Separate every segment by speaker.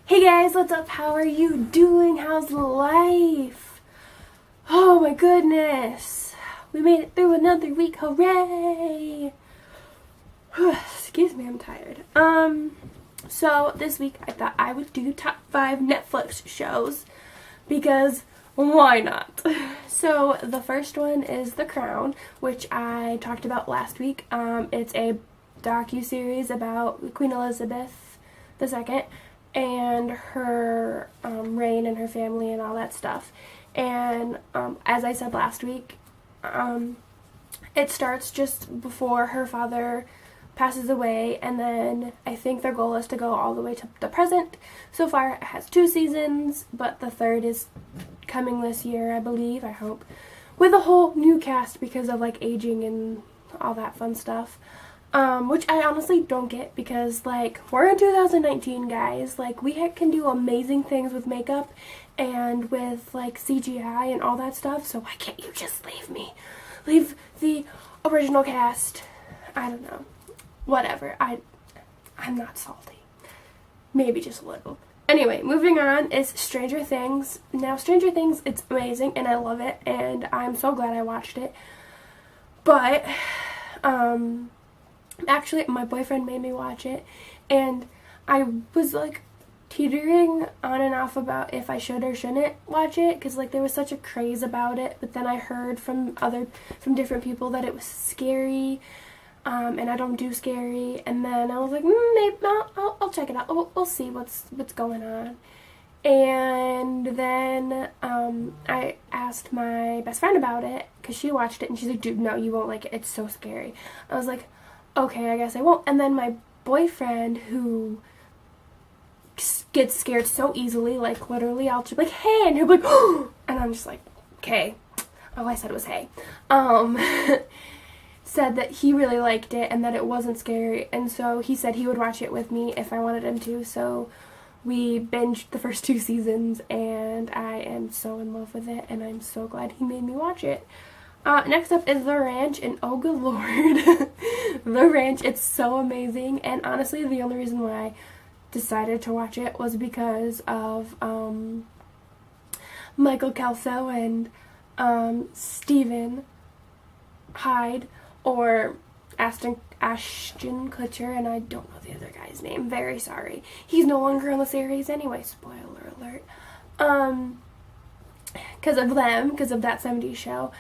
Speaker 1: Hey guys, what's up? How are you doing? How's life? Oh my goodness. We made it through another week. Hooray! Excuse me, I'm tired. So this week I thought I would do top 5 Netflix shows because why not? So the first one is The Crown, which I talked about last week. It's a docu-series about Queen Elizabeth II and her reign and her family and all that stuff. And as I said last week, it starts just before her father passes away, and then I think their goal is to go all the way to the present. So far it has 2 seasons, but the third is coming this year, I believe, I hope, with a whole new cast because of like aging and all that fun stuff. Which I honestly don't get because, like, we're in 2019, guys. Like, we can do amazing things with makeup and with, like, CGI and all that stuff, so why can't you just leave the original cast? I don't know. Whatever. I'm not salty. Maybe just a little. Anyway, moving on is Stranger Things. Now, Stranger Things, it's amazing, and I love it, and I'm so glad I watched it. But, actually, my boyfriend made me watch it, and I was, like, teetering on and off about if I should or shouldn't watch it, because, like, there was such a craze about it, but then I heard from different people that it was scary, and I don't do scary, and then I was like, maybe I'll check it out. We'll see what's going on. And then I asked my best friend about it, because she watched it, and she's like, dude, no, you won't like it. It's so scary. I was like, okay, I guess I won't. And then my boyfriend, who gets scared so easily, like, literally, I'll just be like, hey, and he'll be like, oh, and I'm just like, okay. Oh, I said it was hey. Said that he really liked it and that it wasn't scary, and so he said he would watch it with me if I wanted him to, so we binged the first 2 seasons, and I am so in love with it, and I'm so glad he made me watch it. Next up is The Ranch, and oh good lord, The Ranch, it's so amazing, and honestly the only reason why I decided to watch it was because of Michael Kelso and Stephen Hyde, or Ashton Kutcher, and I don't know the other guy's name, very sorry. He's no longer on the series anyway, spoiler alert. Because of them, because of that 70s show,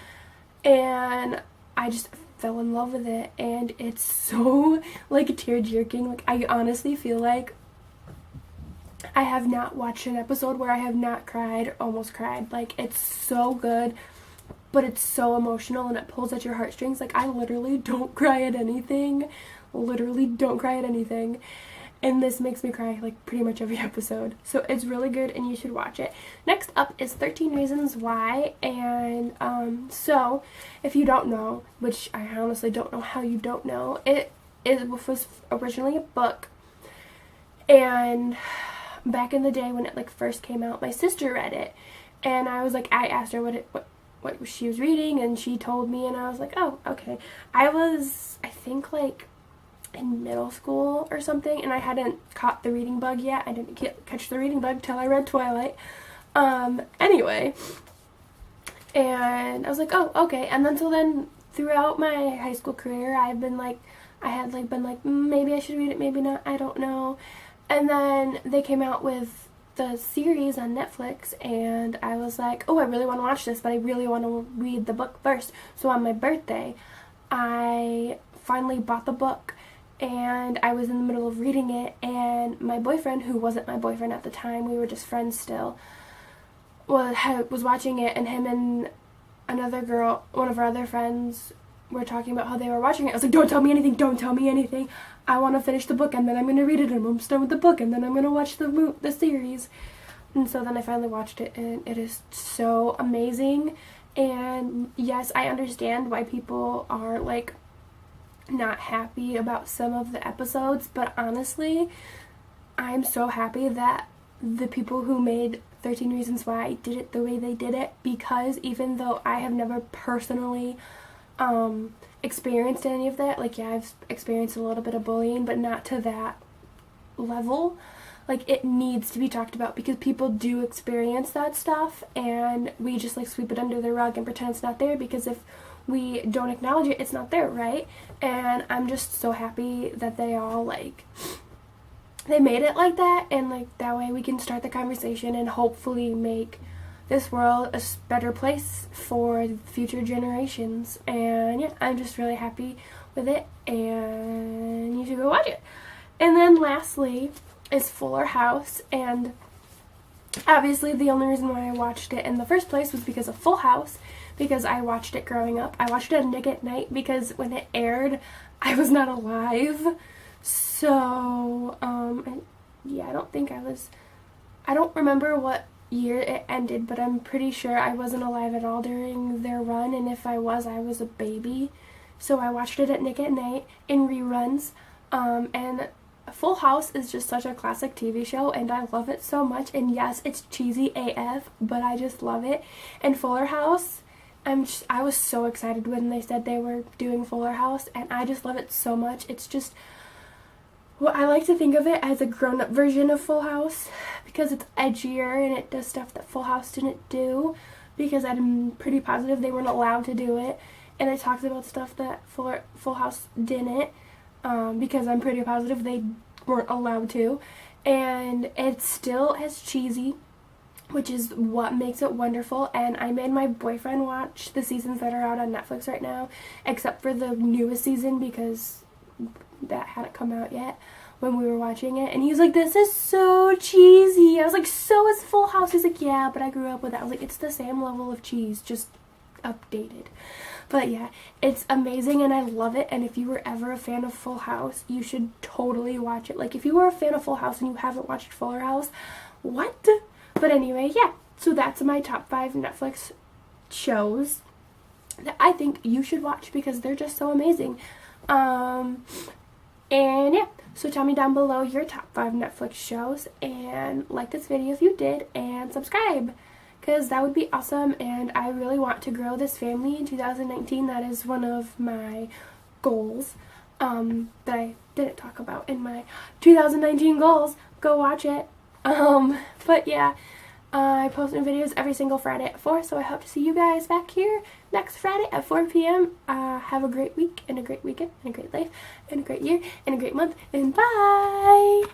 Speaker 1: and I just fell in love with it, and it's so, like, tear-jerking. Like, I honestly feel like I have not watched an episode where I have not cried, almost cried. Like, it's so good, but it's so emotional, and it pulls at your heartstrings. Like, I literally don't cry at anything. Literally don't cry at anything. And this makes me cry, like, pretty much every episode. So it's really good, and you should watch it. Next up is 13 Reasons Why, and, so, if you don't know, which I honestly don't know how you don't know, it was originally a book, and back in the day when it, like, first came out, my sister read it, and I was like, I asked her what she was reading, and she told me, and I was like, oh, okay. I think, like, in middle school or something, and I hadn't caught the reading bug yet. I didn't catch the reading bug till I read Twilight. Anyway, and I was like, oh, okay. And then, so then, throughout my high school career, I had been like, maybe I should read it, maybe not, I don't know. And then they came out with the series on Netflix, and I was like, oh, I really want to watch this, but I really want to read the book first. So on my birthday, I finally bought the book, and I was in the middle of reading it, and my boyfriend, who wasn't my boyfriend at the time, we were just friends still, was watching it, and him and another girl, one of our other friends, were talking about how they were watching it. I was like, don't tell me anything. I want to finish the book, and then I'm going to read it, and I'm almost done with the book, and then I'm going to watch the series. And so then I finally watched it, and it is so amazing. And yes, I understand why people are, like, not happy about some of the episodes, but honestly, I'm so happy that the people who made 13 Reasons Why did it the way they did it, because even though I have never personally experienced any of that, like, yeah, I've experienced a little bit of bullying, but not to that level, like, it needs to be talked about because people do experience that stuff and we just like sweep it under the rug and pretend it's not there, because if we don't acknowledge it, it's not there, right? And I'm just so happy that they all like, they made it like that, and like that way we can start the conversation and hopefully make this world a better place for future generations. And yeah, I'm just really happy with it, and you should go watch it. And then lastly is Fuller House, and obviously the only reason why I watched it in the first place was because of Full House, because I watched it growing up. I watched it on Nick at Night because when it aired, I was not alive. So, yeah, I don't remember what year it ended, but I'm pretty sure I wasn't alive at all during their run, and if I was a baby. So I watched it at Nick at Night in reruns, and Full House is just such a classic TV show, and I love it so much. And yes, it's cheesy AF, but I just love it. And Fuller House, I was so excited when they said they were doing Fuller House, and I just love it so much. It's just, well, I like to think of it as a grown-up version of Full House because it's edgier and it does stuff that Full House didn't do, because I'm pretty positive they weren't allowed to do it. And it talks about stuff that Full House didn't, because I'm pretty positive they weren't allowed to. And it's still as cheesy, which is what makes it wonderful. And I made my boyfriend watch the seasons that are out on Netflix right now, except for the newest season because that hadn't come out yet when we were watching it. And he was like, this is so cheesy. I was like, so is Full House. He's like, yeah, but I grew up with that. I was like, it's the same level of cheese, just updated. But yeah, it's amazing and I love it. And if you were ever a fan of Full House, you should totally watch it. Like, if you were a fan of Full House and you haven't watched Fuller House, what? But anyway, yeah, so that's my top 5 Netflix shows that I think you should watch because they're just so amazing. And yeah, so tell me down below your top 5 Netflix shows, and like this video if you did, and subscribe, because that would be awesome. And I really want to grow this family in 2019. That is one of my goals that I didn't talk about in my 2019 goals. Go watch it. But yeah, I post new videos every single Friday at 4, so I hope to see you guys back here next Friday at 4 p.m. Have a great week, and a great weekend, and a great life, and a great year, and a great month, and bye!